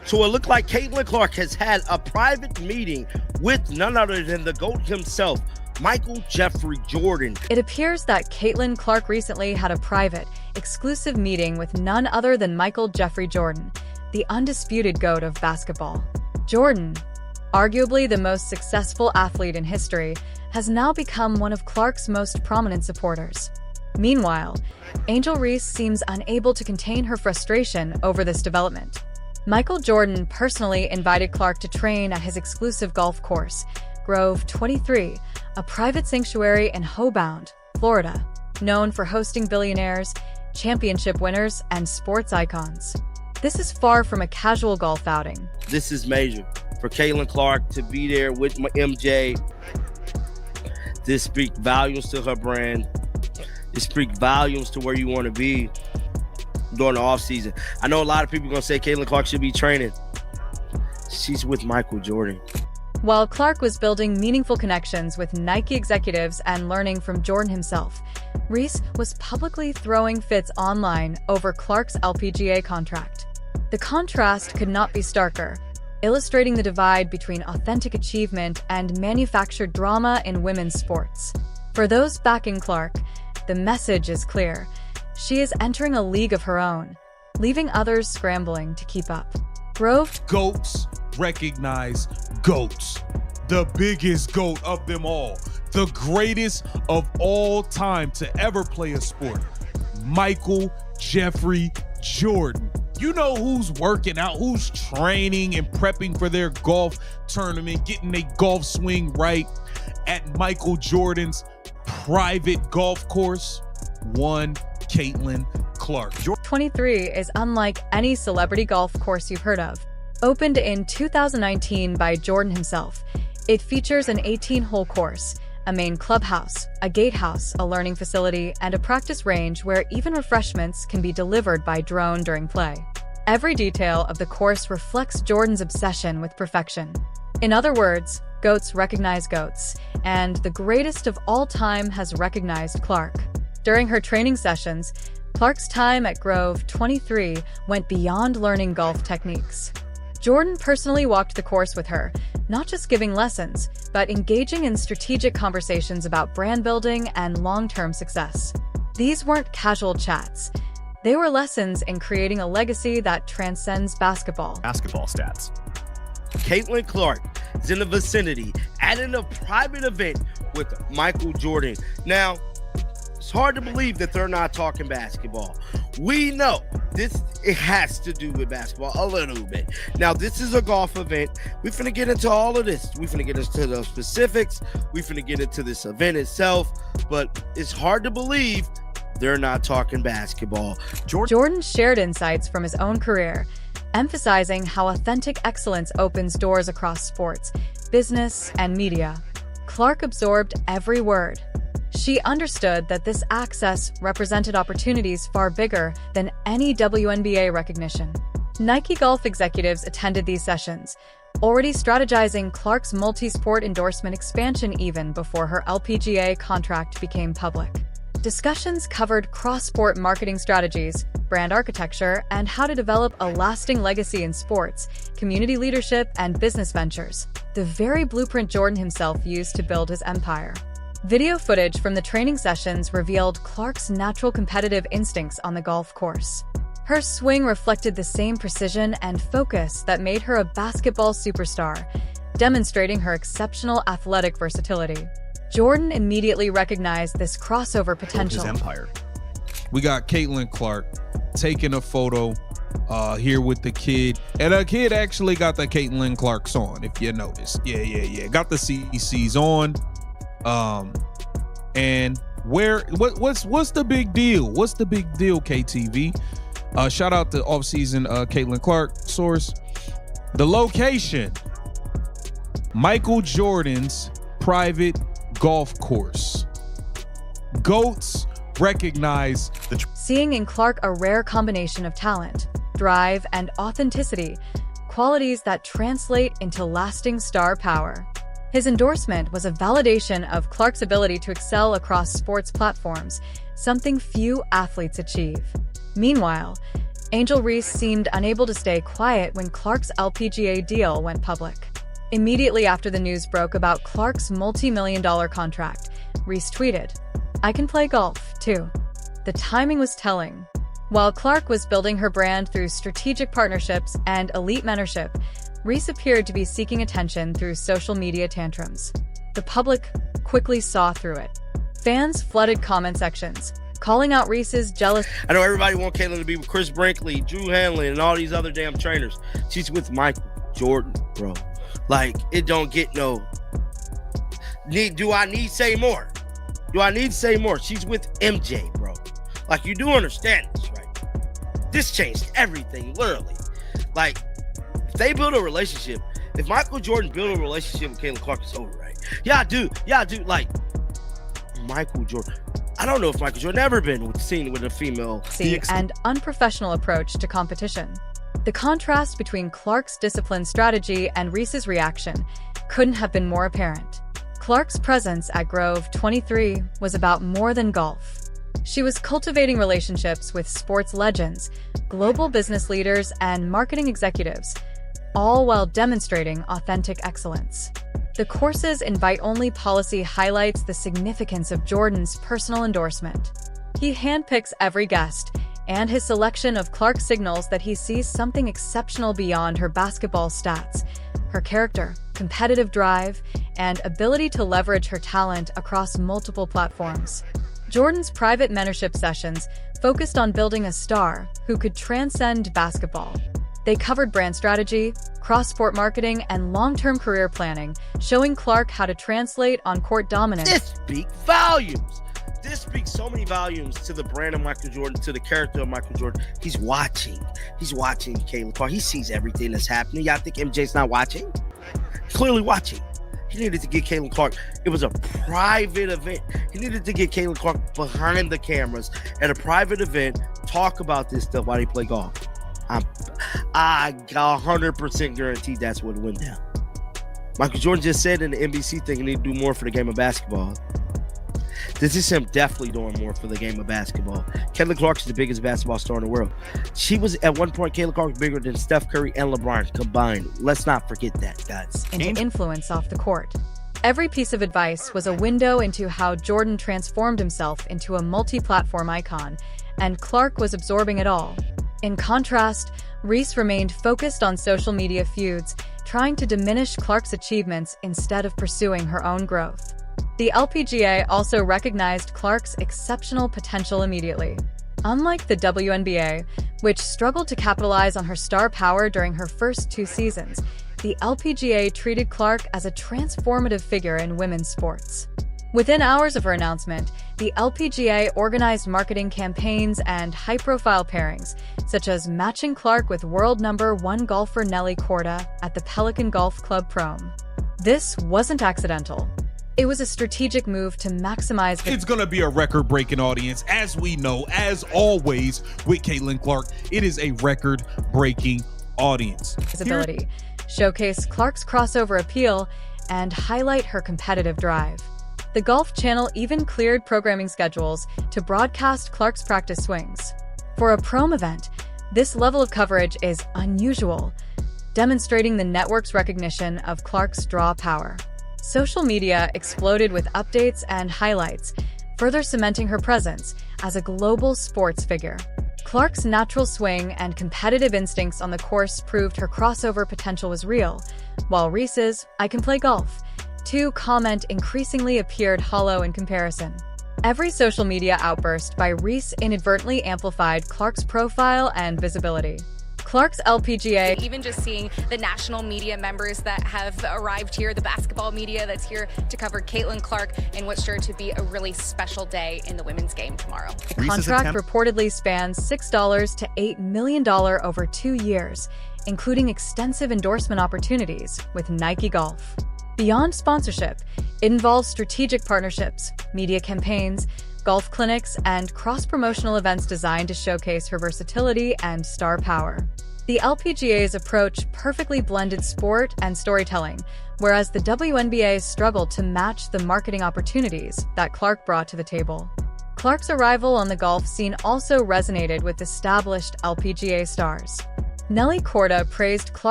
So it looked like Caitlin Clark has had a private meeting with none other than the GOAT himself, Michael Jeffrey Jordan. It appears that Caitlin Clark recently had a private, exclusive meeting with none other than Michael Jeffrey Jordan, the undisputed GOAT of basketball. Jordan, arguably the most successful athlete in history, has now become one of Clark's most prominent supporters. Meanwhile, Angel Reese seems unable to contain her frustration over this development. Michael Jordan personally invited Clark to train at his exclusive golf course, Grove 23, a private sanctuary in Hobound, Florida, known for hosting billionaires, championship winners, and sports icons. This is far from a casual golf outing. This is major for Caitlin Clark to be there with MJ. This speaks volumes to her brand. It speaks volumes to where you want to be during the offseason. I know a lot of people are going to say Caitlin Clark should be training. She's with Michael Jordan. While Clark was building meaningful connections with Nike executives and learning from Jordan himself, Reese was publicly throwing fits online over Clark's LPGA contract. The contrast could not be starker, illustrating the divide between authentic achievement and manufactured drama in women's sports. For those backing Clark, the message is clear. She is entering a league of her own, leaving others scrambling to keep up. Grove GOATs recognize GOATs. The biggest GOAT of them all. The greatest of all time to ever play a sport. Michael Jeffrey Jordan. You know who's working out, who's training and prepping for their golf tournament, getting their golf swing right at Michael Jordan's private golf course? One Caitlin Clark. 23 is unlike any celebrity golf course you've heard of. Opened in 2019 by Jordan himself, it features an 18-hole course, a main clubhouse, a gatehouse, a learning facility, and a practice range where even refreshments can be delivered by drone during play. Every detail of the course reflects Jordan's obsession with perfection. In other words, GOATs recognize GOATs, and the greatest of all time has recognized Clark. During her training sessions, Clark's time at Grove 23 went beyond learning golf techniques. Jordan personally walked the course with her, not just giving lessons, but engaging in strategic conversations about brand building and long-term success. These weren't casual chats. They were lessons in creating a legacy that transcends basketball. Basketball stats. Caitlin Clark is in the vicinity at a private event with Michael Jordan. Now, it's hard to believe that they're not talking basketball. We know it has to do with basketball a little bit. Now, this is a golf event. We're finna get into all of this. We're finna get into the specifics. We're finna get into this event itself. But it's hard to believe they're not talking basketball. Jordan shared insights from his own career, emphasizing how authentic excellence opens doors across sports, business, and media. Clark absorbed every word. She understood that this access represented opportunities far bigger than any WNBA recognition. Nike golf executives attended these sessions, already strategizing Clark's multi-sport endorsement expansion even before her LPGA contract became public. Discussions covered cross-sport marketing strategies, brand architecture, and how to develop a lasting legacy in sports, community leadership, and business ventures, the very blueprint Jordan himself used to build his empire. Video footage from the training sessions revealed Clark's natural competitive instincts on the golf course. Her swing reflected the same precision and focus that made her a basketball superstar, demonstrating her exceptional athletic versatility. Jordan immediately recognized this crossover potential. His empire. We got Caitlin Clark taking a photo here with the kid. And the kid actually got the Caitlin Clark's on, if you noticed. Yeah. Got the CC's on. And what's the big deal? What's the big deal, KTV? Shout out to off-season Caitlin Clark source. The location, Michael Jordan's private golf course. GOATs recognize the seeing in Clark a rare combination of talent, drive, and authenticity, qualities that translate into lasting star power. His endorsement was a validation of Clark's ability to excel across sports platforms, something few athletes achieve. Meanwhile, Angel Reese seemed unable to stay quiet when Clark's LPGA deal went public. Immediately after the news broke about Clark's multi-million-dollar contract, Reese tweeted, "I can play golf, too." The timing was telling. While Clark was building her brand through strategic partnerships and elite mentorship, Reese appeared to be seeking attention through social media tantrums. The public quickly saw through it. Fans flooded comment sections, calling out Reese's jealous. I know everybody wants Caitlyn to be with Chris Brinkley, Drew Hanley, and all these other damn trainers. She's with Michael Jordan, bro. Like, it don't get no. Do I need to say more? Do I need to say more? She's with MJ, bro. Like, you do understand this, right? This changed everything, literally. Like, if they build a relationship, if Michael Jordan built a relationship with Caitlyn Clark, it's over, right? Yeah, I do. Like, Michael Jordan. I don't know if Michael Jordan ever been seen with a female. And unprofessional approach to competition. The contrast between Clark's disciplined strategy and Reese's reaction couldn't have been more apparent. Clark's presence at Grove 23 was about more than golf. She was cultivating relationships with sports legends, global business leaders, and marketing executives, all while demonstrating authentic excellence. The course's invite-only policy highlights the significance of Jordan's personal endorsement. He handpicks every guest, and his selection of Clark signals that he sees something exceptional beyond her basketball stats, her character, competitive drive, and ability to leverage her talent across multiple platforms. Jordan's private mentorship sessions focused on building a star who could transcend basketball. They covered brand strategy, cross-sport marketing, and long-term career planning, showing Clark how to translate on-court dominance. This speaks volumes. This speaks so many volumes to the brand of Michael Jordan, to the character of Michael Jordan. He's watching. He's watching Caitlyn Clark. He sees everything that's happening. Y'all think MJ's not watching? Clearly watching. He needed to get Caitlyn Clark. It was a private event. He needed to get Caitlyn Clark behind the cameras at a private event, talk about this stuff while they play golf. I 100% guarantee that's what went down. Michael Jordan just said in the NBC thing he need to do more for the game of basketball. This is him definitely doing more for the game of basketball. Caitlyn Clark is the biggest basketball star in the world. She was, at one point, Caitlyn Clark was bigger than Steph Curry and LeBron combined. Let's not forget that, guys. And influence off the court. Every piece of advice was a window into how Jordan transformed himself into a multi-platform icon, and Clark was absorbing it all. In contrast, Reese remained focused on social media feuds, trying to diminish Clark's achievements instead of pursuing her own growth. The LPGA also recognized Clark's exceptional potential immediately. Unlike the WNBA, which struggled to capitalize on her star power during her first 2 seasons, the LPGA treated Clark as a transformative figure in women's sports. Within hours of her announcement, the LPGA organized marketing campaigns and high-profile pairings, such as matching Clark with world number 1 golfer Nelly Korda at the Pelican Golf Club Prom. This wasn't accidental. It was a strategic move to maximize. It's going to be a record-breaking audience, as we know, as always with Caitlyn Clark. It is a record-breaking audience. Visibility, showcase Clark's crossover appeal, and highlight her competitive drive. The Golf Channel even cleared programming schedules to broadcast Clark's practice swings. For a prom event, this level of coverage is unusual, demonstrating the network's recognition of Clark's draw power. Social media exploded with updates and highlights, further cementing her presence as a global sports figure. Clark's natural swing and competitive instincts on the course proved her crossover potential was real, while Reese's "I can play golf" comment increasingly appeared hollow in comparison. Every social media outburst by Reese inadvertently amplified Clark's profile and visibility. Clark's LPGA. Even just seeing the national media members that have arrived here, the basketball media that's here to cover Caitlyn Clark in what's sure to be a really special day in the women's game tomorrow. The contract reportedly spans $6 to $8 million over 2 years, including extensive endorsement opportunities with Nike Golf. Beyond sponsorship, it involves strategic partnerships, media campaigns, golf clinics, and cross-promotional events designed to showcase her versatility and star power. The LPGA's approach perfectly blended sport and storytelling, whereas the WNBA struggled to match the marketing opportunities that Clark brought to the table. Clark's arrival on the golf scene also resonated with established LPGA stars. Nelly Korda praised Clark